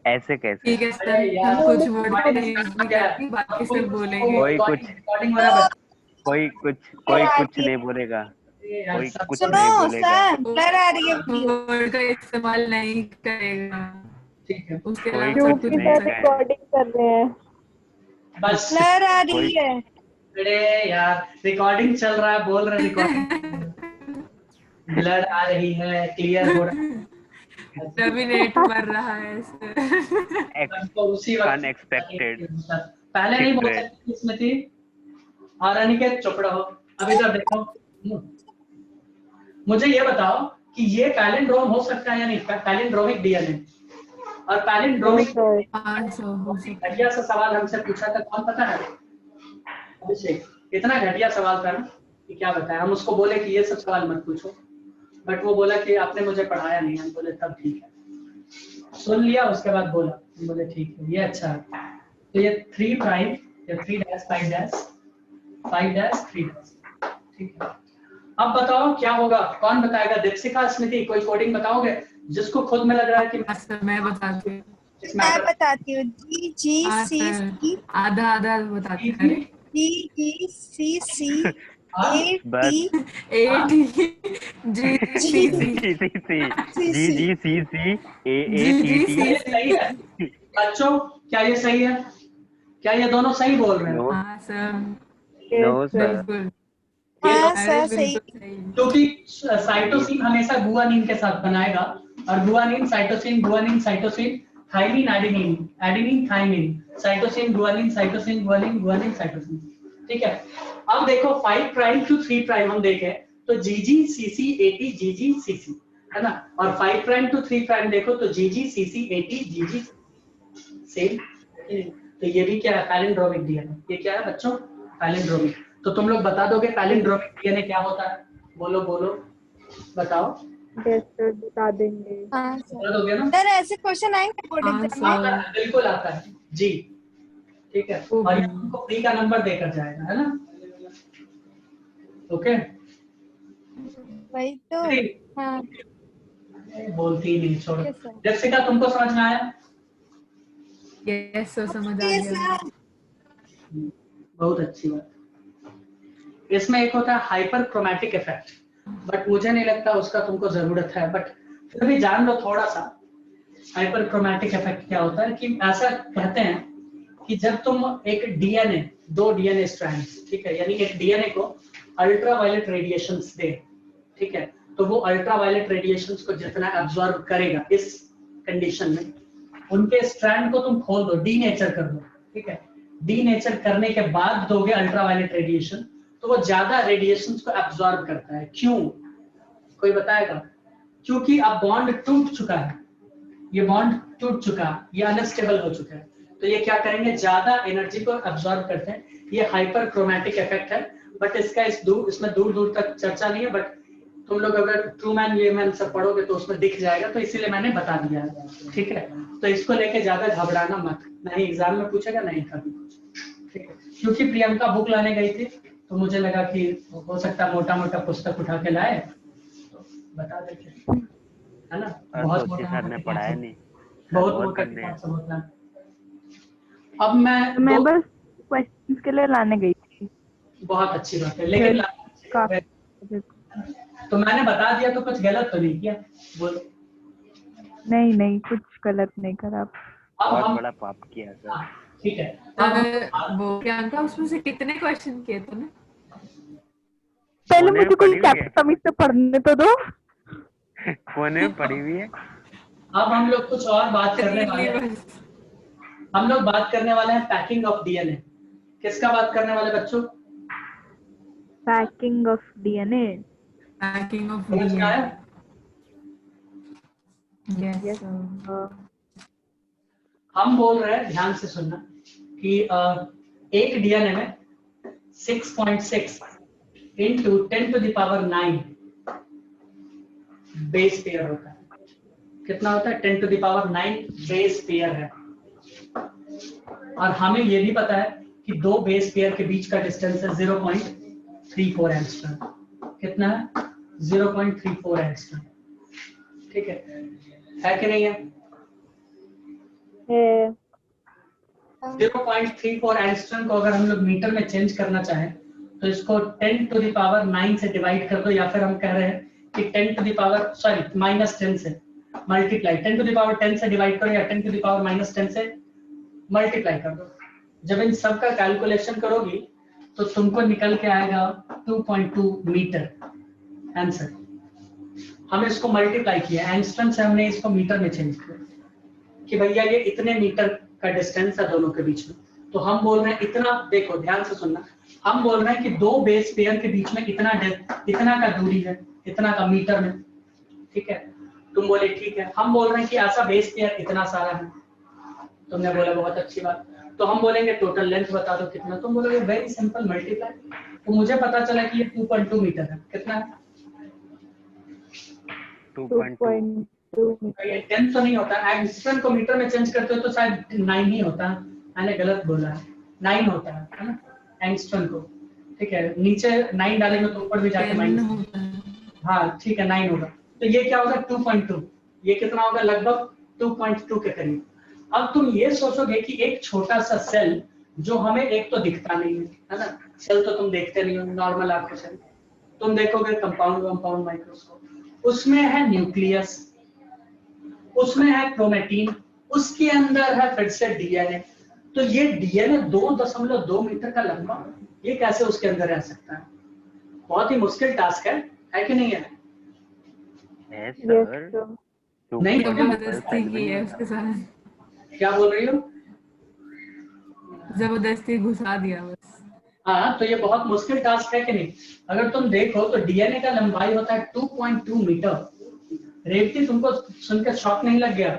ऐसे कैसे? ठीक है सर, हम कुछ वर्ड का यूज नहीं करेंगे, बाकी सब बोलेंगे। कोई कुछ नहीं बोलेगा, कोई कुछ सुनो नहीं बोलेगा। सर, ब्लर आ रही है वीडियो। वर्ड का इस्तेमाल नहीं करेगा, ठीक है, उसके कोई अलावा सब कुछ कुछ नहीं बोल सर सकते हैं। रिकॉर्डिंग कर रहे हैं, बस ब्लर आ रही कोई- है। अरे यार रिकॉर्डिंग चल रहा है, बोल रहे रिकॉर्डिंग ब्लड आ रही है, क्लियर हो रहा है। तभी नेट मर रहा है सर। तो उसी वक्त अनएक्सपेक्टेड पहले नहीं बोल सकती इसमें थी। और अनिकेत चुप रहो, अभी तो देखो मुझे ये बताओ कि ये पैलिंड्रोम हो सकता है या नहीं, पैलिंड्रोमिक डीएनए। और पैलिंड्रोमिक घटिया सा सवाल हमसे पूछा था, कौन पता है? अभिषेक, इतना घटिया सवाल था ना कि क्या बताया। हम उसको बोले कि ये सब सवाल मत पूछो, बट वो बोला कि आपने मुझे पढ़ाया नहीं। हम बोले तब ठीक है, सुन लिया, उसके बाद बोला, हम बोले ठीक है, ये अच्छा है। तो ये 3 प्राइम या 3 डैश 5 डैश 5 डैश 3 डैश, ठीक है। अब बताओ क्या होगा, कौन बताएगा? दीपशिका, स्मृति, कोई कोडिंग बताओगे जिसको खुद में लग रहा है कि मैं बताती हूँ। मैं बताती हूँ। जी जी सी सी, आधा आधा बताती हूँ। जी जी सी सी ए टी बस जी जी सी सही है बच्चों? क्या ये सही है? क्या ये दोनों सही बोल रहे हैं? हाँ सर, नो सर, बिल्कुल। हाँ अरे सर सही। क्योंकि साइटोसिन हमेशा गुआनिन के साथ बनाएगा, और guanine cytosine, guanine cytosine, thymine adenine, adenine thymine, cytosine guanine, cytosine guanine, guanine cytosine, ठीक है। अब देखो 5 प्राइम टू 3 प्राइम हम देखें तो जीजी सीसी एटी जीजी सीसी, है ना। और 5 प्राइम टू 3 प्राइम देखो तो जीजी सीसी एटी जीजी सेम। तो ये भी क्या है? Palindromic DNA. ये क्या है बच्चों? पैलिंड्रोमिक। तो तुम लोग बता दोगे पैलिंड्रोमिक डीएनए क्या होता है? बोलो बोलो, बताओ। बता देंगे। हाँ बता दोगे ना? सर, ऐसे क्वेश्चन आएंगे बोर्ड एग्जाम में? बिल्कुल आता है जी, ठीक है। और ये तुमको फ्री का नंबर देकर जाएगा, है ना। ओके, वही तो। हाँ बोलती नहीं, छोड़ो। yes, sir. दीपशिका, तुमको समझ में आया? यस सर, समझ आ Yes, गया। sir. बहुत अच्छी बात। इसमें एक होता है हाइपर क्रोमैटिक इफेक्ट, बट मुझे नहीं लगता उसका तुमको जरूरत है, बट फिर भी जान लो थोड़ा सा। हाइपर क्रोमैटिक इफेक्ट क्या होता है कि ऐसा कहते हैं कि जब तुम एक डीएनए, 2 डीएनए स्ट्रैंड्स, ठीक है, यानी एक डीएनए को अल्ट्रावायलेट रेडिएशंस दे, ठीक है, तो वो अल्ट्रावायलेट रेडिएशंस को जितना एब्जॉर्ब करेगा इस कंडीशन में, उनके स्ट्रैंड को तुम खोल दो, डीनेचर कर दो, ठीक है। डीनेचर करने के बाद दोगे अल्ट्रावायलेट रेडिएशन, तो वो ज्यादा रेडिएशंस को एब्जॉर्ब करता है। क्यों? कोई बताएगा? क्योंकि अब बॉन्ड टूट चुका है, ये बॉन्ड टूट चुका, ये अनस्टेबल हो चुका है, तो ये क्या करेंगे? ज्यादा एनर्जी को एब्जॉर्ब करते हैं। ये हाइपर क्रोमैटिक इफेक्ट है, बट इसका इसमें दूर दूर तक चर्चा नहीं है, बट तुम लोग अगर ट्रूमैन लीमैन सब पढ़ोगे तो उसमें दिख जाएगा, तो इसीलिए मैंने बता दिया है, ठीक है। तो इसको लेके ज्यादा घबराना मत, नहीं एग्जाम में पूछेगा नहीं कभी कुछ, ठीक है। क्योंकि प्रियंका बुक लाने गई थी तो मुझे लगा कि हो सकता है मोटा मोटा पुस्तक उठा के लाए, तो बता देते, है ना। बहुत मोटा सर ने पढ़ाया नहीं, बहुत मोटा किताब सब होता है। अब मैं बस क्वेश्चंस के लिए लाने गई थी। बहुत अच्छी बात है, लेकिन तो मैंने बता दिया तो कुछ गलत तो नहीं किया? बोलो। नहीं कुछ गलत नहीं करा। अब बहुत हम बड़ा पाप किया सर। ठीक है, वो प्रियंका, उसमें से कितने क्वेश्चन किए तूने? पहले मुझे कोई चैप्टर समझ से पढ़ने तो दो। कोने में पड़ी हुई है। अब हम लोग कुछ और बात करने वाले हैं। हम लोग बात करने वाले हैं पैकिंग ऑफ डीएनए। किसका बात करने वाले बच्चों? Packing of DNA. Packing of क्या है? यस। हम बोल रहे हैं, ध्यान से सुनना, कि एक डीएनए में 6.6 into 10⁹ बेस पेयर होता है। कितना होता है? 10⁹ बेस पेयर है। और हमें ये भी पता है कि 2 बेस पेयर के बीच का डिस्टेंस है 0.34 एंगस्ट्रॉम। कितना है? 0.34 एंगस्ट्रॉम, ठीक है कि नहीं है? है 0.34 एंगस्ट्रॉम को अगर हम लोग मीटर में चेंज करना चाहें तो इसको 10 टू द पावर 9 से डिवाइड कर दो, या फिर हम कह रहे हैं कि 10 टू द पावर -10 से मल्टीप्लाई, 10 टू द पावर 10 से डिवाइड करो या 10 टू द पावर -10 से मल्टीप्लाई कर दो। जब इन सब का कैलकुलेशन करोगी तो तुमको निकल के आएगा 2.2 मीटर आंसर। हमने इसको मल्टीप्लाई किया, एंगस्ट्रॉम से हमने इसको मीटर में चेंज किया कि भैया ये इतने मीटर का डिस्टेंस है दोनों के बीच में। तो हम बोल रहे हैं इतना, देखो ध्यान से सुनना, हम बोल रहे हैं कि दो बेस पेयर के बीच में इतना का दूरी है, इतना का मीटर में, ठीक है। तुम बोले ठीक है। हम बोल रहे हैं कि ऐसा बेस पेयर इतना सारा है, तुमने बोला बहुत अच्छी बात। तो हम बोलेंगे टोटल लेंथ बता दो कितना, तुम बोलोगे वेरी सिंपल मल्टीप्लाई। तो मुझे पता चला कि ये 2.2 मीटर है। कितना है? 2.2। ये 10 तो नहीं होता, एंगस्ट्रॉम को मीटर में चेंज करते हो तो शायद 9 ही होता है। मैंने गलत बोला है, 9 होता है ना एंगस्ट्रॉम को, ठीक है। नीचे 9 डालेंगे तो ऊपर भी जाके माइनस, हाँ ठीक है 9 होगा। तो ये क्या होगा 2.2, ये कितना होगा लगभग 2.2 के करीब। अब तुम ये सोचोगे कि एक छोटा सा सेल जो हमें एक तो दिखता नहीं है ना, सेल तो तुम देखते नहीं हो नॉर्मल आंखों से, तुम देखोगे कंपाउंड माइक्रोस्कोप, उसमें है न्यूक्लियस, उसमें है क्रोमेटिन, उसके अंदर है फिर से डीएनए। तो ये डीएनए 2.2 मीटर का लंबा, ये कैसे उसके अंदर रह सकता है? बहुत ही मुश्किल टास्क है कि नहीं है? Yes, sir. नहीं, जबरदस्ती की है उसके साथ, क्या बोल रही हो? जबरदस्ती घुसा दिया बस। हाँ, तो ये बहुत मुश्किल टास्क है कि नहीं? अगर तुम देखो तो डीएनए का लंबाई होता है 2.2 मीटर। रेवती, तुमको सुन के शॉक नहीं लग गया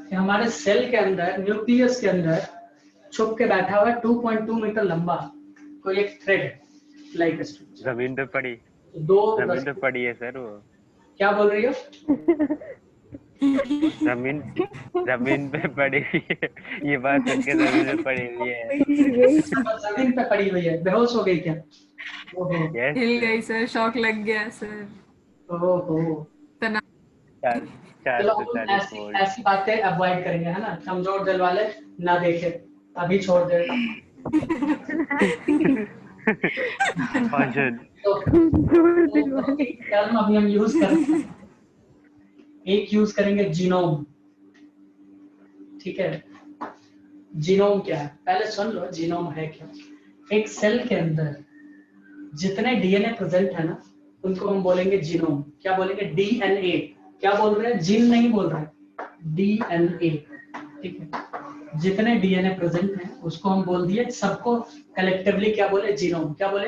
कि हमारे सेल के अंदर, न्यूक्लियस के अंदर छुप के बैठा हुआ है 2.2 मीटर लंबा कोई एक थ्रेड है, लाइक जमीन पे पड़ी, जमीन पे पड़ी है सर वो। क्या बोल रही हो? जमीन पे पड़ी हुई है, ये बात सुन के जमीन पे पड़ी हुई है। जमीन पे पड़ी हुई है, बेहोश हो गई क्या? ओहो, Yes, हिल sir. गई सर, शॉक लग गया सर। ओहो। तना चलो हम ऐसी बातें अवॉइड करेंगे, है ना। कमजोर दिल वाले ना देखे, अभी छोड़ दे। तो टर्म अभी हम यूज करेंगे, एक यूज करेंगे जीनोम, ठीक है। जीनोम क्या है पहले सुन लो, जीनोम है क्या। एक सेल के अंदर जितने डीएनए प्रेजेंट है ना, उनको हम बोलेंगे जीनोम। क्या बोलेंगे? डीएनए। क्या बोल रहे हैं? जीन नहीं बोल रहे, डीएनए, ठीक है। जितने डीएनए प्रेजेंट हैं उसको हम बोल दिए, सबको कलेक्टिवली क्या बोले? जीनोम। क्या बोले?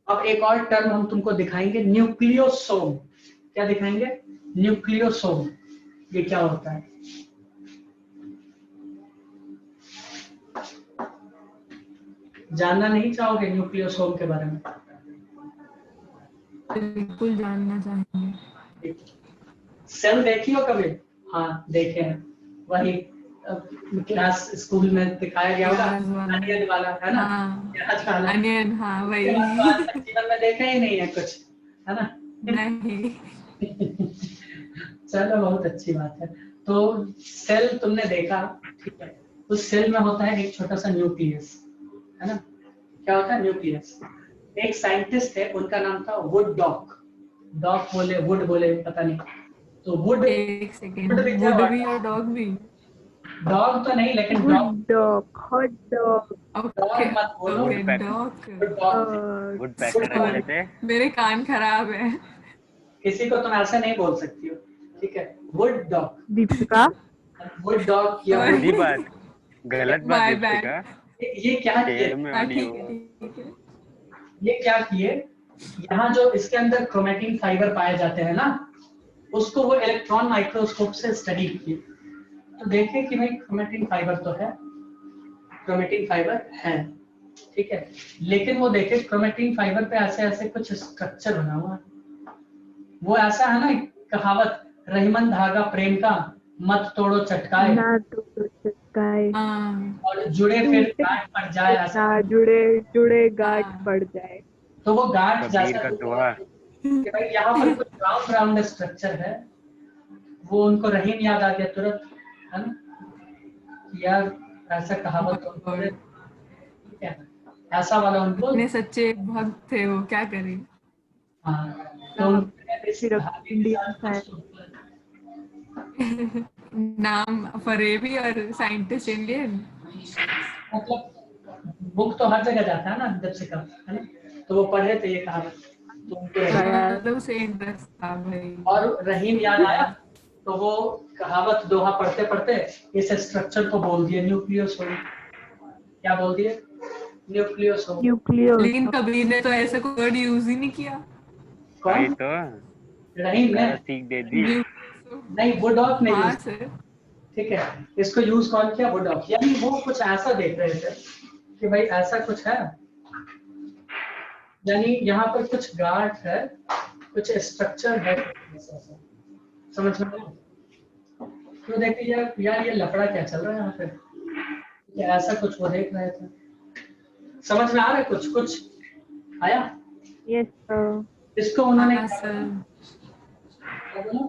अब एक और टर्म हम तुमको दिखाएंगे, न्यूक्लियोसोम। क्या दिखाएंगे? न्यूक्लियोसोम। ये क्या होता है? जानना नहीं चाहोगे न्यूक्लियोसोम के बारे में? बिल्कुल जानना चाहेंगे। सेल देखी हो कभी? हाँ देखे हैं, वही क्लास स्कूल में दिखाया गया होगा, अनियन वाला, है ना? प्याज वाला अनियन, हाँ वही। जीवन में देखा ही नहीं है कुछ, है ना? नहीं। चलो बहुत अच्छी बात है। तो सेल तुमने देखा, ठीक है। उस सेल में होता है एक छोटा सा न्यूक्लियस, है ना? क्या होता है? न्यूक्लियस। एक साइंटिस्ट है, उनका नाम था वुड डॉक। डॉक बोले, वुड बोले, पता नहीं। तो वुड, एक सेकेंड, वुड भी और डॉग भी? डॉग तो नहीं, लेकिन डॉग, हॉट डॉग। ओके, मत बोलो, डॉग। वुड पैकर बोले थे। मेरे कान खराब है। किसी को तुम ऐसा नहीं बोल सकती हो, ठीक है। Would dog, Deepika, would dog या गलत बात, गलत बात दीपिका। ये क्या शेर में ऑडियो, ये क्या किए, यहाँ जो इसके अंदर क्रोमेटिन फाइबर पाए जाते हैं ना, उसको वो इलेक्ट्रॉन माइक्रोस्कोप से स्टडी किए। तो देखे कि भाई क्रोमेटिन फाइबर तो है, क्रोमेटिन फाइबर है, ठीक है। लेकिन वो देखे क्रोमेटिन फाइबर पे ऐसे ऐसे कुछ स्ट्रक्चर बना हुआ है। वो ऐसा है ना, कहावत, रहीमन धागा प्रेम का, मत तोड़ो चटकाए, ना तोड़ो चटकाए, और जुड़े फिर गांठ पड़ जाए, ऐसा जुड़े गांठ पड़ जाए। तो वो गांठ कबीर जैसा का दुआ। कि भाई यहाँ पर कुछ राउंड स्ट्रक्चर है, वो उनको रहीम याद आ गया तुरंत, है ना, कि यार ऐसा कहावत तो उन्होंने, ठीक है, ऐसा वाला उनको, इतने सच्चे भक्त थे वो, क्या करें। हाँ, तो उन्होंने इस सिर्फ कहानी के इंडियन साथ है। नाम फरेबी और साइंटिस्ट इंडियन। मतलब बुक तो हर जगह जाता है ना जब से कब, है ना, तो वो पढ़े थे ये कहावत, तो उनको मतलब उसे इंटरेस्ट था भाई। और रहीम याद आया, तो वो कहावत दोहा पढ़ते पढ़ते इस स्ट्रक्चर को बोल दिया न्यूक्लियोसोम। क्या बोल दिए? न्यूक्लियोसोम। न्यूक्लियो लेकिन कबीर ने तो ऐसा कोई वर्ड यूज ही नहीं किया। वही कौन? तो रहीम ने? सारा सीख दे दी। नहीं, वुडॉक ने हाँ यूज, सर। ठीक है, इसको यूज कौन किया? वुडॉक। यानी वो कुछ ऐसा देख रहे थे कि भाई ऐसा कुछ है, यानी यहाँ पर कुछ गार्ड है, कुछ स्ट्रक्चर है, ऐसा समझ में आया? तो देखिए यार, ये लफड़ा क्या चल रहा है यहाँ पे, कि ऐसा कुछ वो देख रहे थे। समझ में आ रहा है? कुछ कुछ आया? Yes sir. इसको उन्होंने हाँ सर। क्या बोला?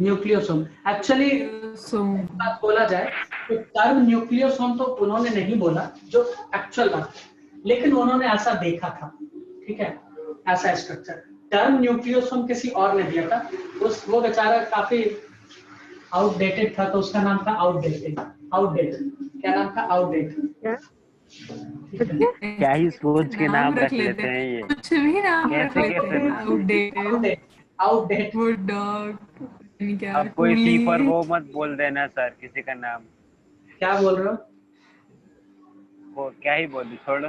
न्यूक्लियोसोम। एक्चुअली सो बात बोला जाए तो टर्म न्यूक्लियोसोम तो उन्होंने नहीं बोला, जो एक्चुअल बात है, लेकिन उन्होंने ऐसा देखा था, ठीक है, ऐसा स्ट्रक्चर। टर्म न्यूक्लियोसोम किसी और ने दिया था, उस वो बेचारा काफी आउटडेटेड था, तो उसका नाम था आउटडेटेड। क्या नाम था? आउटडेटेड। क्या? क्या ही सोच के नाम रख लेते हैं ये, कुछ भी नाम रख कैसे लेते कैसे हैं। नाम। Outdated, outdate. वुड डॉग, क्या अब कोई टी कूली। पर वो मत बोल देना सर किसी का नाम, क्या बोल रहे हो? वो क्या ही बोल दी, छोड़ो,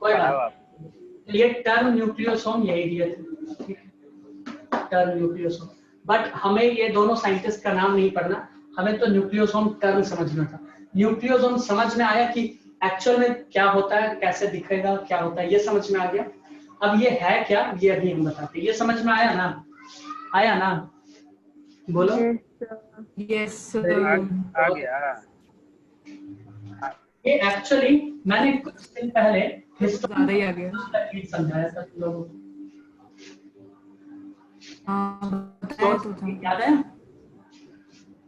कोई पढ़ाओ बात। आप। ये टर्म न्यूक्लियोसोम यही दिए थे, ठीक है, टर्म न्यूक्लियोसोम। बट हमें ये दोनों साइंटिस्ट का नाम नहीं पढ़ना, हमें तो न्यूक्लियोसोम टर्म समझना था। न्यूक्लियोसोम समझ में आया कि एक्चुअल में क्या होता है, कैसे दिखेगा, क्या होता है, ये समझ में आ गया। अब ये है क्या, ये अभी हम बताते हैं। ये समझ में आया ना? आया ना? बोलो। Yes sir. यस आ, सर। आ गया। ये एक्चुअली मैंने कुछ दिन पहले ज्यादा ही आ गया। हिस्टोरिकल समझाया था तुम लोगों को। हाँ बताया तो था। याद है?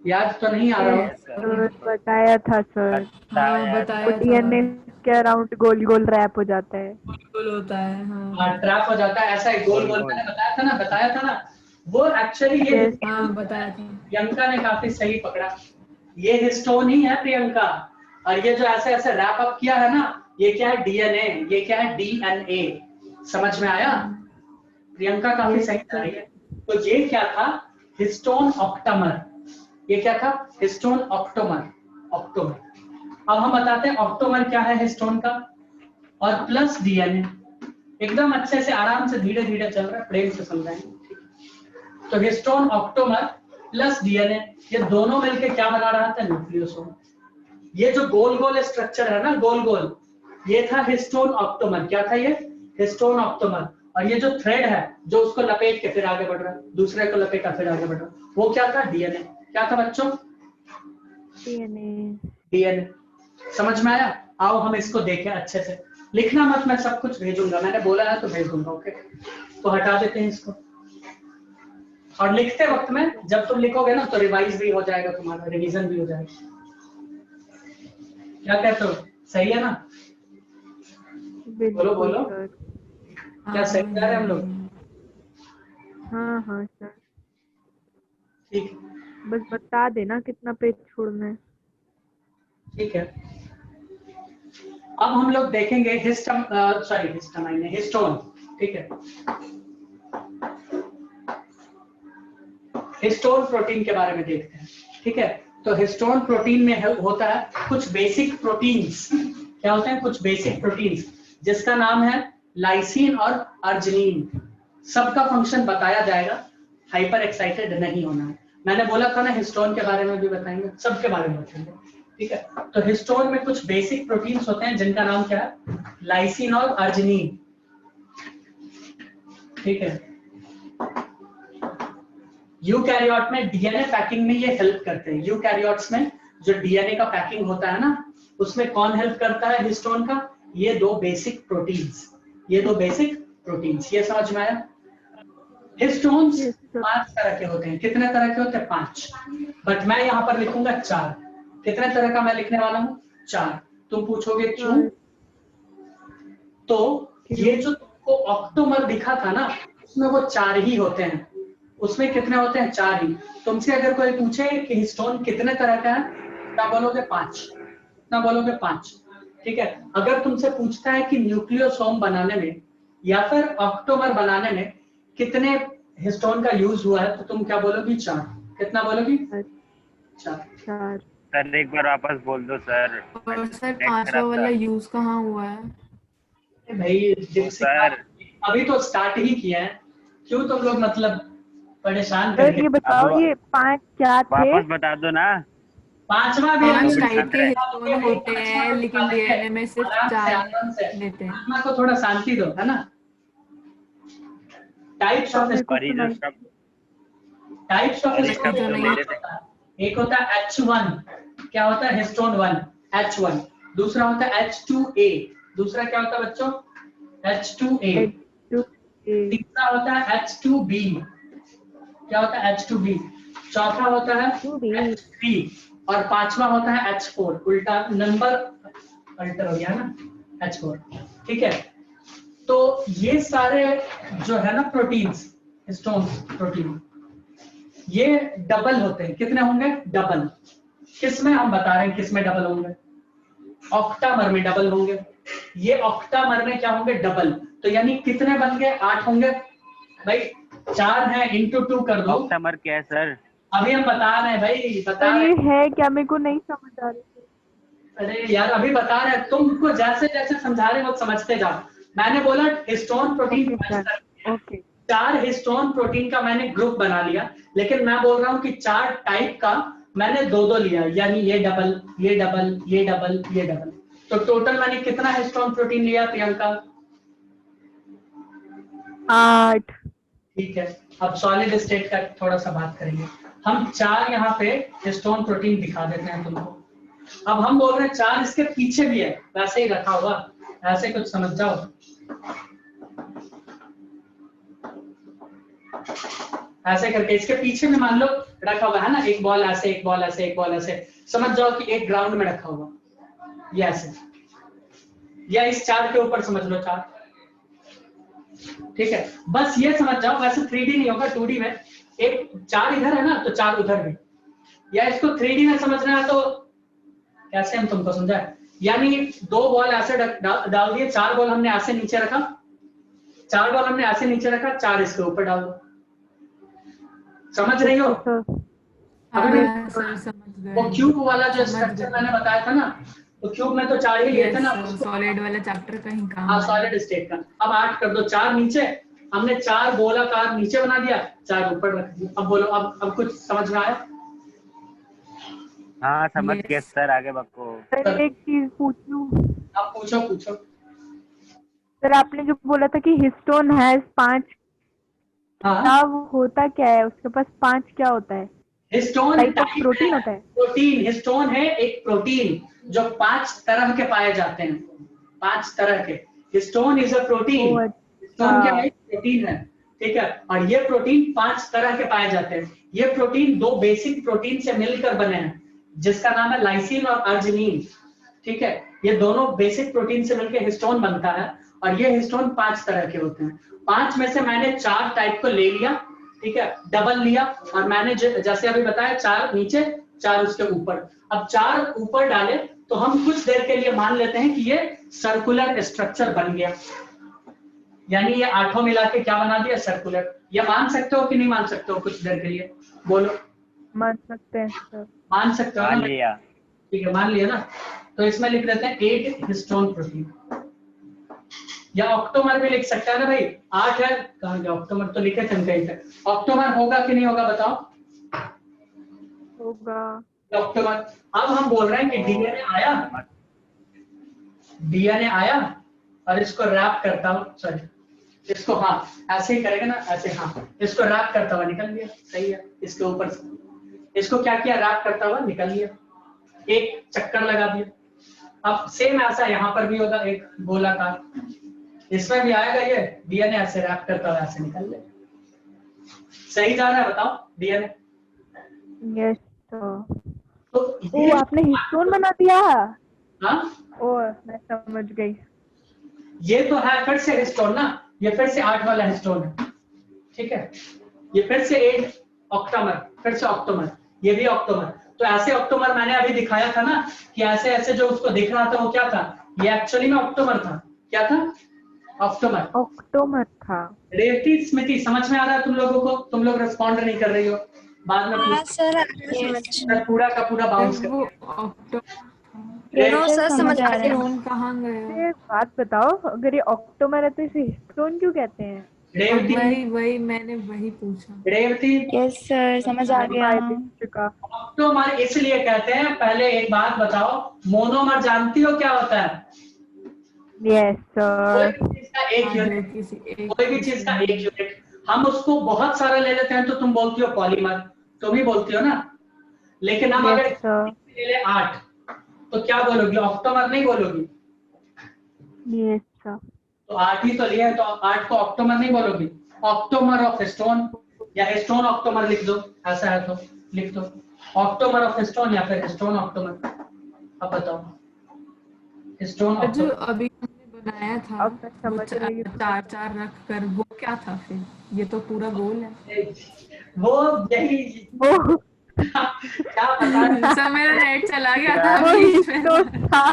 याद तो नहीं आ रहा हो? यस सर, सर बताया था सर। हाँ बताया वो बताया था। डीएनए के अराउंड गोल गोल रैप हो जाता है। बिल्कुल होता है। हाँ हाँ, ट्रैप हो जाता है, ऐसा ही गोल गोल। गोल। मैंने बताया था ना। वो एक्चुअली ये Yes. हाँ बताया था। प्रियंका ने काफी सही पकड़ा। ये हिस्टोन ही है प्रियंका, और ये जो ऐसे ऐसे रैप अप किया है ना, ये क्या है? डीएनए। ये क्या है? डीएनए। समझ में आया? प्रियंका काफी सही जा रही है। तो ये क्या था? Histone octamer. ये क्या था? Histone octamer. ऑक्टोमर। अब हम बताते हैं ऑक्टोमर क्या है हिस्टोन का, और प्लस डीएनए। एकदम अच्छे से आराम से धीरे धीरे चल रहा है, प्रेम से समझाएंगे। तो हिस्टोन ऑक्टोमर प्लस डीएनए, ये दोनों मिलके क्या बना रहा था? न्यूक्लियोसोम। ये जो गोल गोल स्ट्रक्चर है ना, गोल गोल, ये था हिस्टोन ऑक्टोमर। क्या था ये? Histone octamer. और ये जो थ्रेड है, जो उसको लपेट के फिर आगे बढ़ रहा है, दूसरे को लपेटा फिर आगे बढ़ रहा है, वो क्या था? डीएनए। क्या था बच्चों? डीएनए। डीएनए। समझ में आया? आओ हम इसको देखें अच्छे से। लिखना मत, मैं सब कुछ भेजूंगा, मैंने बोला है तो भेज दूंगा। ओके, तो हटा देते हैं इसको। और लिखते वक्त में जब तुम लिखोगे ना, तो रिवाइज भी हो जाएगा, तुम्हारा रिवीजन भी हो जाएगा। क्या कहते हो? सही है ना? बोलो बोलो। सर। क्या सही जा रहे हैं हम लोग? हाँ हाँ सर। ठीक, बस बता देना कितना पेज छोड़ना है। ठीक है। अब हम लोग देखेंगे हिस्टामाइन, हिस्टोन। ठीक है, हिस्टोन प्रोटीन के बारे में देखते हैं। ठीक है, तो हिस्टोन प्रोटीन में होता है कुछ बेसिक प्रोटीन्स। क्या होते हैं? कुछ बेसिक प्रोटीन्स, जिसका नाम है लाइसिन और अर्जिनिन। सबका फंक्शन बताया जाएगा, हाइपर एक्साइटेड नहीं होना है। मैंने बोला था ना, हिस्टोन के बारे में भी बताएंगे, सबके बारे में बताएंगे। ठीक है, तो हिस्टोन में कुछ बेसिक प्रोटीन्स होते हैं जिनका नाम क्या है? लाइसिन और अर्जिनिन। ठीक है, यूकैरियोट में डीएनए पैकिंग में ये हेल्प करते हैं। यूकैरियोट्स में जो डीएनए का पैकिंग होता है ना, उसमें कौन हेल्प करता है हिस्टोन का? ये दो बेसिक प्रोटीन्स। ये दो बेसिक प्रोटीन्स, ये समझ में आया? हिस्टोन्स 5 तरह के होते हैं। कितने तरह के होते हैं? 5। बट मैं यहाँ पर लिखूंगा 4। कितने तरह का मैं लिखने वाला हूँ? 4। तुम पूछोगे क्यों? तो ये जो तुमको ऑक्टोमर दिखा था ना, उसमें वो 4 ही होते हैं। उसमें कितने होते हैं? 4 ही। तुमसे अगर कोई पूछे कि हिस्टोन कितने तरह का है, क्या बोलोगे? 5। कितना बोलोगे? 5। ठीक है। अगर तुमसे पूछता है कि न्यूक्लियोसोम बनाने में या फिर ऑक्टोमर बनाने में कितने हिस्टोन का यूज हुआ है, तो तुम क्या बोलोगी? 4। कितना बोलोगी? 4। सर एक बार वापस बोल दो सर। और सर नेट 5वां खराब वाला था। यूज कहाँ हुआ है? भाई सर अभी तो स्टार्ट ही किया है, क्यों तुम लोग मतलब परेशान सर करके। ये बताओ, अब ये 5 क्या थे? वापस बता दो ना। 5वां भी 5 अभी टाइप के शांत रहे। हिस्टोन होते हैं, लेकिन डीएनए में सिर्फ 4 आराम से लेते हैं। आत्मा को थोड़ा शांति दो, है ना। टाइप्स ऑफ मेरे को और ये जो सुनाई। सब टाइप्स ऑफ और ये हिस्टोन सब तो जो नहीं। मेरे से एक होता है H1। क्या होता है? Histone 1 H1। दूसरा होता है H2A। दूसरा क्या होता है बच्चों? H2A। H2A। तीसरा होता है H2B। क्या होता है? H2B। चौथा होता है H3 और 5वां होता है H4। उल्टा नंबर अल्टर हो गया ना, H4। ठीक है। तो ये सारे जो है ना प्रोटीन्स, हिस्टोन प्रोटीन, ये डबल होते हैं। कितने होंगे? डबल। किसमें हम बता रहे हैं किसमें डबल होंगे? ऑक्टामर में डबल होंगे। ये ऑक्टामर में क्या होंगे? डबल। तो यानी कितने बन गए? 8 होंगे भाई। 4 है इंटू 2 कर दो। ऑक्टामर क्या है सर? अभी हम बता रहे हैं भाई, बता सर रहे ये हैं। है क्या? मेरे को नहीं समझ आ रही। अरे यार अभी बता रहे हैं, तुमको जैसे जैसे समझा रहे हो समझते जाओ। मैंने बोला histone protein okay. 4 histone protein का मैंने ग्रुप बना लिया, लेकिन मैं बोल रहा हूँ कि 4 टाइप का मैंने 2-2 लिया, यानी ये डबल, ये डबल, ये डबल, ये डबल। तो टोटल मैंने कितना हिस्टोन प्रोटीन लिया प्रियंका? 8। ठीक है। अब सॉलिड स्टेट का थोड़ा सा बात करेंगे। हम 4 यहाँ पे हिस्टोन प्रोटीन दिखा देते हैं तुमको। अब हम बोल रहे हैं 4 इसके पीछे भी है, वैसे ही रखा हुआ, ऐसे कुछ समझ जाओ। ऐसे करके इसके पीछे में मान लो रखा हुआ है ना, एक बॉल ऐसे, एक बॉल ऐसे, एक बॉल ऐसे। समझ जाओ कि एक ग्राउंड में रखा हुआ, ये ऐसे, या इस 4 के ऊपर समझ लो 4। ठीक है। बस ये समझ जाओ, वैसे 3D नहीं होगा, 2D में। एक 4 इधर है ना, तो 4 उधर भी। या इसको 3D में समझना है तो कैसे हम तुमको समझाएं? यानी 2 बॉल ऐसे डाल दिए, 4 बॉल हमने ऐसे नीचे रखा, 4 बॉल हमने ऐसे नीचे रखा, 4 इसके ऊपर डाल दो। समझ रही हो? अभी हाँ सर समझ गए। वो क्यूब वाला जो समझ स्ट्रक्चर गए। मैंने बताया था ना, तो क्यूब में तो 4 ही लिए थे ना। सॉलिड वाला चैप्टर का ही काम हाँ, है। सॉलिड स्टेट का। अब 8 कर दो, 4 नीचे, हमने 4 गोलाकार नीचे बना दिया, 4 ऊपर रख दिया। अब बोलो, अब कुछ समझ में आया? हाँ समझ गए सर, आगे बको। सर एक चीज पूछूं? अब पूछो पूछो। सर आपने जो बोला था कि हिस्टोन है 5, हाँ, तब होता क्या है उसके पास? 5 क्या होता है? हिस्टोन टाइप ऑफ प्रोटीन होता है? प्रोटीन। हिस्टोन है एक प्रोटीन जो 5 तरह के पाए जाते हैं। 5 तरह के। Histone is a protein. Oh, histone क्या है? प्रोटीन है। ठीक है। और ये प्रोटीन 5 तरह के पाए जाते हैं। ये प्रोटीन 2 बेसिक प्रोटीन से मिलकर बने हैं, जिसका नाम है लाइसिन और अर्जिनिन। ठीक है। ये दोनों बेसिक प्रोटीन से मिलकर हिस्टोन बनता है, और ये हिस्टोन 5 तरह के होते हैं। 5 में से मैंने 4 टाइप को ले लिया, ठीक है, डबल लिया, और मैंने जैसे अभी बताया 4 नीचे, 4 उसके ऊपर। अब 4 ऊपर डाले तो हम कुछ देर के लिए मान लेते हैं कि ये सर्कुलर स्ट्रक्चर बन गया, यानी ये 8 मिला के क्या बना दिया? सर्कुलर। ये मान सकते हो कि नहीं मान सकते हो? कुछ देर के लिए बोलो। मान सकते हैं सर। मान सकते हो मान ना? लिया। ठीक है, मान लिया ना। तो इसमें लिख देते हैं 8 हिस्टोन प्रोटीन, या ऑक्टोमर भी लिख सकता है ना भाई। 8 है, कहाँ गया ऑक्टोमर? तो लिखे थे कहीं पे। ऑक्टोमर होगा कि नहीं होगा बताओ? होगा। ऑक्टोमर। अब हम बोल रहे हैं कि डीएनए आया, डीएनए आया, और इसको रैप करता हूँ, सॉरी इसको, हाँ ऐसे ही करेगा ना, ऐसे, हाँ इसको रैप करता हुआ निकल गया। सही है। इसके ऊपर से इसको क्या किया? रैप करता हुआ निकल गया, एक चक्कर लगा दिया। अब सेम ऐसा यहाँ पर भी होगा, एक गोलाकार, इसमें भी आएगा ये डीएनए, ऐसे रैप करता हुआ ऐसे निकल ले। सही जा रहा है बताओ डीएनए? Yes sir. तो ओ ये आपने हिस्टोन बना दिया। हाँ, ओ मैं समझ गई। ये तो है फिर से हिस्टोन ना, ये फिर से 8 वाला हिस्टोन है, ठीक है। ये फिर से 8 ऑक्टामर, फिर से ऑक्टोमर, ये भी ऑक्टोमर। तो ऐसे ऑक्टोमर मैंने अभी दिखाया था ना कि ऐसे ऐसे जो उसको दिख रहा था वो क्या था, ये एक्चुअली में ऑक्टोमर था। क्या था? ऑक्टोमर। अक्टूबर था। रेवती स्मृति समझ में आ रहा है तुम लोगों को? तुम लोग रिस्पॉन्ड नहीं कर रही हो, बाद में हाँ पूछ सर मैं पूरा का पूरा बाउंस वो कर। अक्टूबर नो सर समझ आ रहा है। हिस्टोन कहाँ गया? एक बात बताओ, अगर ये अक्टूबर है तो इसे हिस्टोन क्यों कहते हैं? रेवती, वही मैंने वही पूछा। रेवती यस सर समझ आ गया। का ऑक्टोमर इसलिए कहते हैं। पहले एक बात बताओ, मोनोमर जानती हो क्या होता है? यस कोई सर। भी चीज का एक हाँ, यूनिट, किसी एक कोई भी चीज का एक यूनिट, हम उसको बहुत सारा ले लेते हैं तो तुम बोलती हो पॉलीमर, तुम ही बोलती हो ना। लेकिन हम अगर यस सर। ले ले 8 तो क्या बोलोगी? ऑक्टोमर नहीं बोलोगी? Yes sir. तो 8 ही तो लिया है, तो 8 को ऑक्टोमर नहीं बोलोगी? ऑक्टोमर ऑफ स्टोन या स्टोन ऑक्टोमर लिख दो, ऐसा है तो लिख दो ऑक्टोमर ऑफ स्टोन या फिर स्टोन ऑक्टोमर। अब बताओ स्टोन जो ऑक्टोमर। अभी हमने बनाया था अब मैं वो समझ रही हूँ। चार चार रख कर वो क्या था फिर? ये तो पूरा गोल है। वो यही वो क्या पता सर मेरा नेट चला गया था वो बीच में। हिस्टोन था।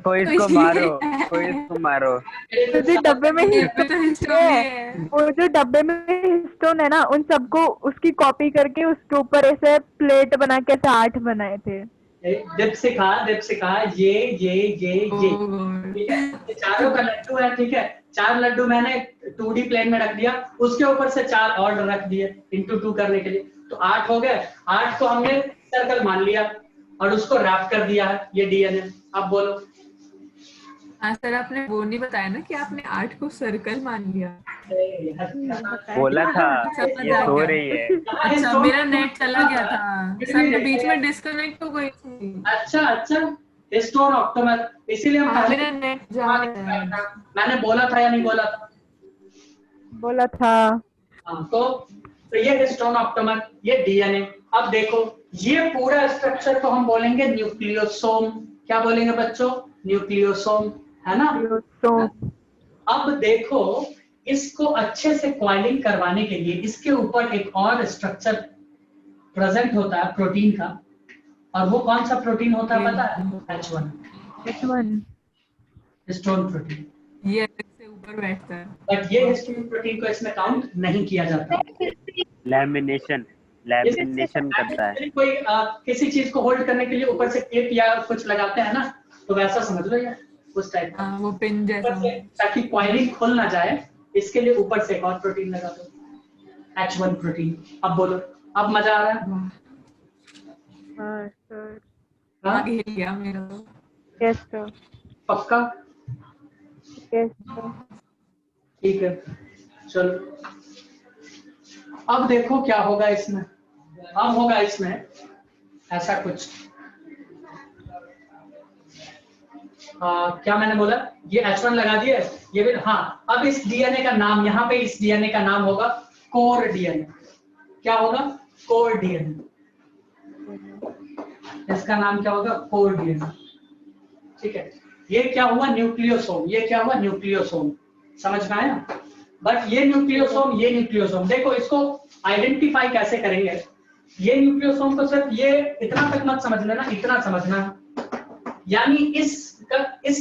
कोई तो इसको इसलिए मारो, कोई इसको मारो। तो जो डब्बे में ये भी तो हिस्टोन हिस्टोन ही है, है। वो जो डब्बे में हिस्टोन है ना, उन सबको उसकी कॉपी करके उसके ऊपर ऐसे प्लेट बना के ऐसे 8 बनाए थे। दीपशिखा ये ओ गॉड। ठीक है, ये चारों का लड्डू है, ठीक है। 4 लड्डू मैंने 2D प्लेन में रख दिया, उसके ऊपर से 4 और रख दिए इंटू 2 करने के लिए, तो 8 हो गए। 8 को हमने सर्कल मान लिया और उसको रैप कर दिया है, ये डीएनए। अब बोलो। हाँ सर आपने वो नहीं बताया ना कि आपने 8 को सर्कल मान लिया। बोला था समझ ये आ सो गया। रही है। अच्छा मेरा नेट चला गया था सर, मैं बीच में डिस्कनेक्ट हो गई थी। अच्छा स्टोन ऑक्टोमर, इसीलिए हम हाँ पहले मेरा नेट जा रहा है। मैंने बोला था या नहीं बोला था? बोला था। हाँ, तो ये स्टोन ऑक्टोमर, ये डीएनए। अब देखो ये पूरा स्ट्रक्चर को हम बोलेंगे न्यूक्लियोसोम। क्या बोलेंगे बच्चों? न्यूक्लियोसोम, है ना। तो अब देखो इसको अच्छे से कॉइलिंग करवाने के लिए इसके ऊपर एक और स्ट्रक्चर प्रेजेंट होता है प्रोटीन का, और वो कौन सा प्रोटीन होता है पता है? H1 stone protein. ये अलग से ऊपर बैठता है। बट ये स्टोन प्रोटीन को इसमें काउंट नहीं किया जाता। लैमिनेशन करता है। कोई किसी चीज को होल्ड करने के लिए ऊपर से टेप या कुछ लगाते हैं ना, तो वैसा समझ लो यार, उस टाइप का। हाँ वो पिन जैसा। ताकि कॉइलिंग खुल ना जाए, इसके लिए ऊपर से एक और प्रोटीन लगा दो, H1 प्रोटीन। अब बोलो, अब मजा आ रहा है? हाँ सर। हाँ? आगे हिल गया मेरा तो। Yes sir. पक्का? Yes sir. ठीक है चलो, अब देखो क्या होगा इसमें। अब होगा इसमें ऐसा कुछ, क्या मैंने बोला? ये H1 लगा दिए, ये भी। हाँ, अब इस डीएनए का नाम, यहाँ पे इस डीएनए का नाम होगा कोर डीएनए। क्या होगा? Core DNA. इसका नाम क्या होगा? Core DNA. ठीक है, ये क्या हुआ? न्यूक्लियोसोम। ये क्या हुआ? न्यूक्लियोसोम। समझ में आया? बट ये न्यूक्लियोसोम देखो, इसको आइडेंटिफाई कैसे करेंगे? ये न्यूक्लियोसोम को सिर्फ ये इतना तक मत समझ लेना, इतना समझना, यानी इस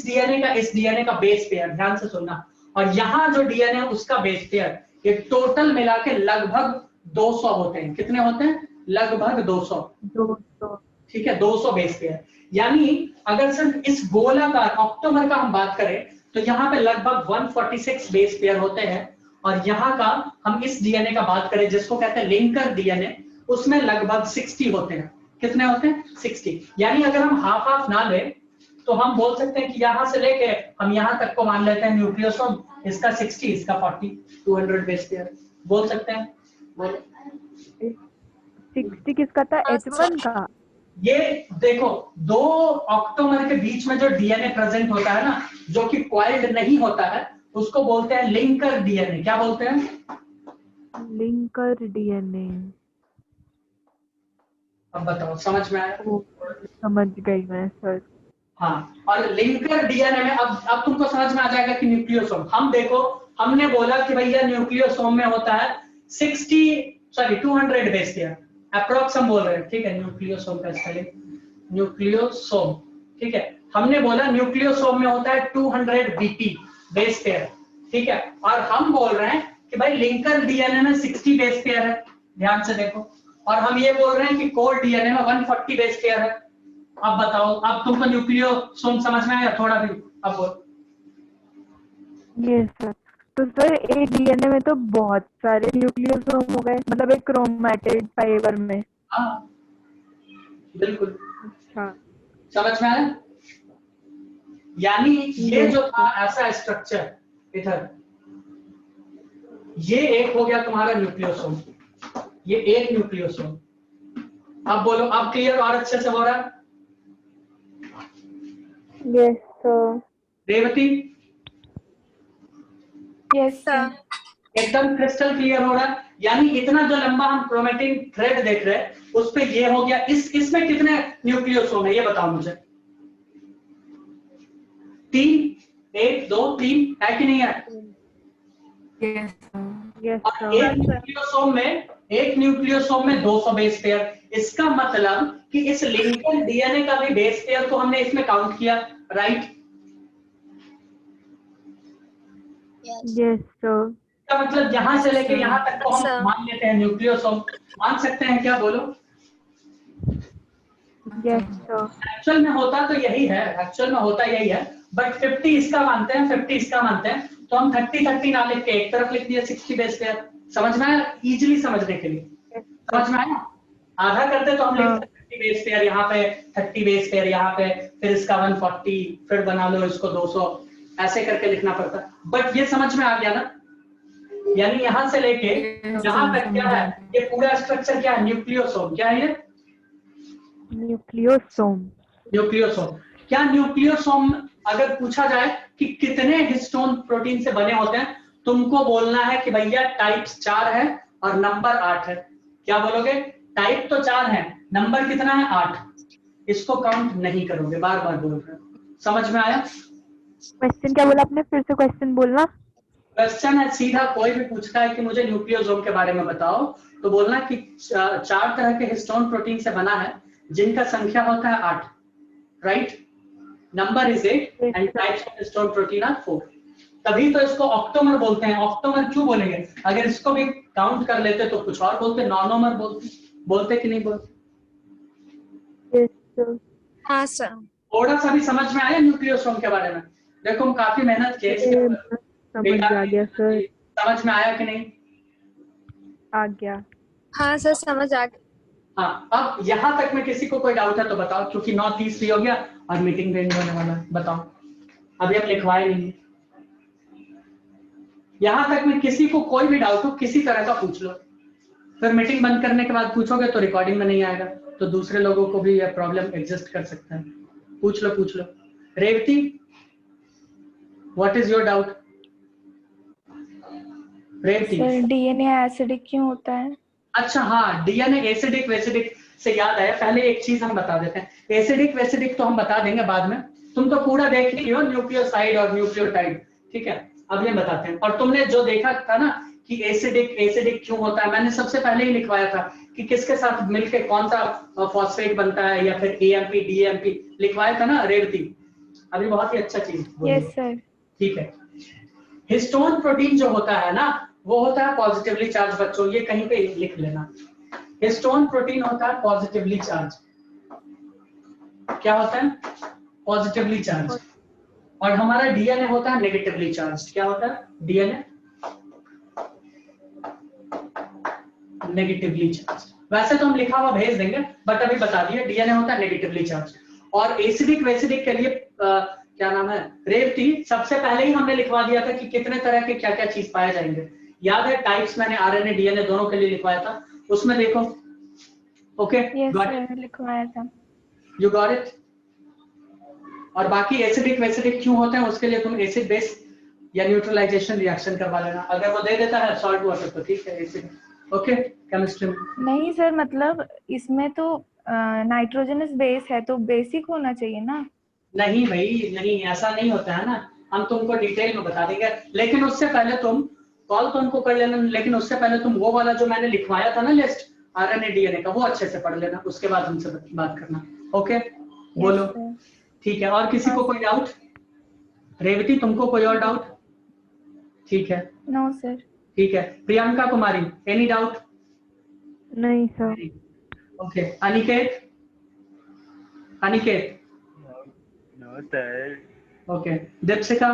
डीएनए का बेस पेयर, ध्यान से सुनना, और यहाँ जो डीएनए है उसका बेस पेयर, ये टोटल मिला के लगभग 200 होते हैं। कितने होते हैं? लगभग 200। ठीक है, 200 बेस पेयर। यानी अगर सिर्फ इस गोलाकार ऑक्टोमर का हम बात करें तो यहाँ पे लगभग 146 बेस पेयर होते हैं, और यहाँ का हम इस डीएनए का बात करें जिसको कहते हैं लिंकर डीएनए, उसमें लगभग 60 होते हैं। कितने होते हैं? 60। यानी अगर हम हाफ हाफ ना ले तो हम बोल सकते हैं कि यहाँ से लेके हम यहाँ तक को मान लेते हैं न्यूक्लियोसोम, इसका 60, इसका 40, 200 बेस पेयर बोल सकते हैं। बोले 60 किसका था? H1 का। ये देखो, 2 ऑक्टोमर के बीच में जो डीएनए प्रेजेंट होता है ना, जो कि कॉइल्ड नहीं होता है, उसको बोलते हैं लिंकर डीएनए। क्या बोलते हैं? Linker DNA. अब बताओ समझ में आया? समझ गई मैं सर। हाँ, और लिंकर डीएनए में अब तुमको समझ में आ जाएगा कि न्यूक्लियोसोम, हम देखो हमने बोला कि भैया न्यूक्लियोसोम में होता है 200 बेस पेयर अप्रोक्स हम बोल रहे हैं, ठीक है। न्यूक्लियोसोम का स्पेलिंग न्यूक्लियोसोम, ठीक है। हमने बोला न्यूक्लियोसोम में होता है 200 बीपी बेस पेयर, ठीक है। और हम बोल रहे हैं कि भाई लिंकर डीएनए में 60 बेस पेयर है, ध्यान से देखो। और हम ये बोल रहे हैं कि कोर डीएनए में 140 बेस पेयर है। अब बताओ, अब तुमको न्यूक्लियोसोम समझ में आया थोड़ा भी? अब बोल। ये सर, तो सर एक डीएनए में तो बहुत सारे न्यूक्लियोसोम हो गए, मतलब एक क्रोमैटिड फाइबर में। हाँ बिल्कुल, अच्छा, समझ में आया? यानी ये जो था ऐसा स्ट्रक्चर इधर, ये एक हो गया तुम्हारा न्यूक्लियोसोम, ये एक न्यूक्लियोसोम। अब बोलो, अब क्लियर और अच्छे से हो रहा है? Yes sir. Revathi yes sir. एकदम क्रिस्टल क्लियर हो रहा है? यानी इतना जो लंबा हम क्रोमेटिन थ्रेड देख रहे हैं उस पे ये हो गया। इसमें कितने न्यूक्लियोसोम है ये बताओ मुझे? 3, 1, 2, 3 है कि नहीं है? यस यस और सर। एक न्यूक्लियोसोम में 200 बेस पेयर। इसका मतलब कि इस लिंकर डीएनए का भी बेस पेयर तो हमने इसमें काउंट किया, राइट? Yes sir. का मतलब यहां से लेके यहां तक तो हम मान लेते हैं न्यूक्लियोसोम, मान सकते हैं क्या? बोलो। Yes sir. एक्चुअल में होता तो यही है, एक्चुअल में होता यही है, बट 50 इसका मानते हैं, 50 इसका मानते हैं, तो हम 30-30 ना लिख के एक तरफ लिख दिया 60 बेस पेयर। समझ में आया? इजीली समझने के लिए समझ में आया? आधा करते तो हम लिखते 30 बेस पेयर यहाँ पे, 30 बेस पेयर यहाँ पे, फिर इसका 140, फिर बना लो इसको 200, ऐसे करके लिखना पड़ता। बट ये समझ में आ गया ना? यानी यहां से लेके यहां तक क्या है, ये पूरा स्ट्रक्चर क्या है? न्यूक्लियोसोम। क्या है ये? न्यूक्लियोसोम। न्यूक्लियोसोम। क्या न्यूक्लियोसोम अगर पूछा जाए कि कितने हिस्टोन प्रोटीन से बने होते हैं, तुमको बोलना है कि भैया टाइप्स 4 है और नंबर 8 है। क्या बोलोगे? टाइप तो 4 है, नंबर कितना है? 8। इसको काउंट नहीं करोगे, बार बार बोल रहे हो। समझ में आया? क्वेश्चन क्या बोला आपने? फिर से क्वेश्चन बोलना। क्वेश्चन है सीधा, कोई भी पूछता है कि मुझे न्यूक्लियोसोम के बारे में बताओ, तो बोलना कि 4 तरह के हिस्टोन प्रोटीन से बना है जिनका संख्या होता है 8, right? Number is 8 and types of histone protein are 4। तभी तो इसको ऑक्टोमर बोलते हैं। ऑक्टोमर क्यों बोलेंगे? अगर इसको भी काउंट कर लेते तो कुछ और बोलते, नॉनोमर बोलते कि नहीं बोलते? हाँ सर। थोड़ा सा भी समझ में आया न्यूक्लियोसोम के बारे में? देखो हम काफी मेहनत किए इसके ऊपर। समझ आ गया सर। समझ में आया कि नहीं? आ गया। हाँ सर, समझ आ गया। हाँ, अब यहाँ तक में किसी को कोई डाउट है तो बताओ, क्योंकि 9:30 भी हो गया और मीटिंग भी एंड होने वाला है। बताओ, अभी हम लिखवाए नहीं। यहाँ तक में किसी को कोई भी डाउट हो किसी तरह का पूछ लो, फिर मीटिंग बंद करने के बाद पूछोगे तो रिकॉर्डिंग में नहीं आएगा, तो दूसरे लोगों को भी यह प्रॉब्लम एग्जिस्ट कर सकता है। पूछ लो। Revathi, what is your doubt? Revathi sir, DNA acidic क्यों होता है? अच्छा हाँ, डीएनए एसिडिक वेसिडिक से याद आया, पहले एक चीज हम बता देते हैं। एसिडिक वेसिडिक तो हम बता देंगे बाद में, तुम तो पूरा देख ही हो, न्यूक्लियोसाइड और न्यूक्लियोटाइड, ठीक है। अब ये बताते हैं। और तुमने जो देखा था ना कि एसिडिक क्यों होता है, मैंने सबसे पहले ही लिखवाया था कि किसके साथ मिलके कौन सा फॉस्फेट बनता है, या फिर एएमपी डीएमपी लिखवाया था ना रेवती? अभी बहुत ही अच्छा चीज। Yes sir. ठीक है। हिस्टोन प्रोटीन जो होता है ना, वो होता है पॉजिटिवली चार्ज। बच्चों ये कहीं पे लिख लेना, हिस्टोन प्रोटीन होता है पॉजिटिवली चार्ज। क्या होता है? Positively charge. और हमारा डीएनए होता है नेगेटिवली चार्ज। क्या होता है? DNA negatively charge. वैसे तो हम लिखा हुआ भेज देंगे, बट अभी बता दिए डीएनए होता है नेगेटिवली चार्ज। और एसिडिक वेसिडिक के लिए क्या नाम है रेवती, सबसे पहले ही हमने लिखवा दिया था कि कितने तरह के क्या क्या चीज पाए जाएंगे। याद है? टाइप्स मैंने आरएनए डीएनए दोनों के लिए लिखवाया था, उसमें देखो। ओके, यस सर, लिखवाया था। You got it? और बाकी एसिडिक वेसिडिक क्यों होते हैं उसके लिए तुम एसिड बेस या न्यूट्रलाइजेशन रिएक्शन करवा लेना। अगर वो दे देता है सॉल्ट वाटर तो ठीक है, इसी ओके। केमिस्ट्री में नहीं सर, मतलब इसमें तो नाइट्रोजनस बेस है तो बेसिक होना चाहिए ना। नहीं भाई, नहीं ऐसा नहीं होता है ना, हम तुमको डिटेल में बता देंगे, लेकिन उससे पहले तुम कॉल तो उनको कर लेना, लेकिन उससे पहले तुम वो वाला जो मैंने लिखवाया था ना लिस्ट आरएनए डीएनए का, वो अच्छे से पढ़ लेना, उसके बाद हमसे बात करना। ओके बोलो। sir. ठीक है, और किसी को कोई डाउट? रेवती तुमको कोई और डाउट? ठीक है, नो सर। ठीक है। Priyanka Kumari any doubt? नहीं sir. Okay, Aniket, Aniket no sir. Okay, Deepshikha,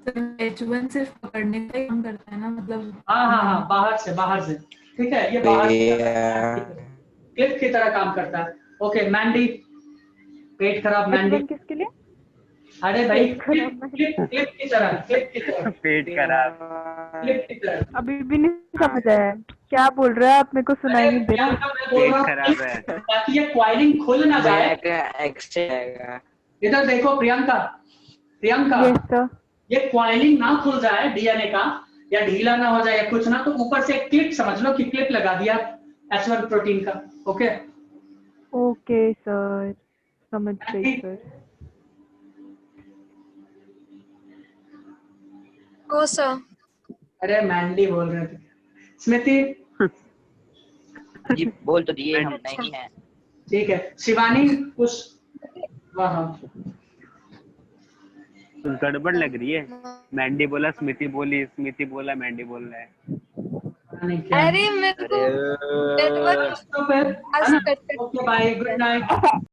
H1 सिर्फ पकड़ने का ही काम करता है ना, मतलब हाँ हाँ हाँ, बाहर से ठीक है, ये बाहर क्लिप की तरह काम करता है। ओके, मैंडी, पेट खराब मैंडी। H1 किसके लिए? अरे भाई पेट खराब क्लिप की तरह, क्लिप की तरह, पेट खराब। क्लिप की तरह। अभी भी नहीं समझ आया क्या बोल रहे हैं आप, मेरे को सुनाई नहीं दे रहा। प्रियंका, मैं बोल रहा हूँ पेट खराब है। ताकि ये क्वाइलिंग खुल ना जाए। इधर देखो प्रियंका, प्रियंका, यस सर। ये क्वाइलिंग ना खुल जाए डीएनए का, या ढीला ना हो जाए या कुछ ना, तो ऊपर से एक क्लिप, समझ लो कि क्लिप लगा दिया H1 प्रोटीन का। ओके ओके सर, समझ गई सर। ओ सर। अरे मैंडी बोल रहे थे। स्मृति, जी बोल तो दिए, हम नहीं है। ठीक है। शिवानी कुछ? हाँ कुछ गड़बड़ लग रही है। मैंडी बोला स्मृति बोली, स्मृति बोला मैंडी बोल रहा है। नहीं क्या? अरे मेरे को तो फिर, आज करते ओके बाय, गुड नाइट।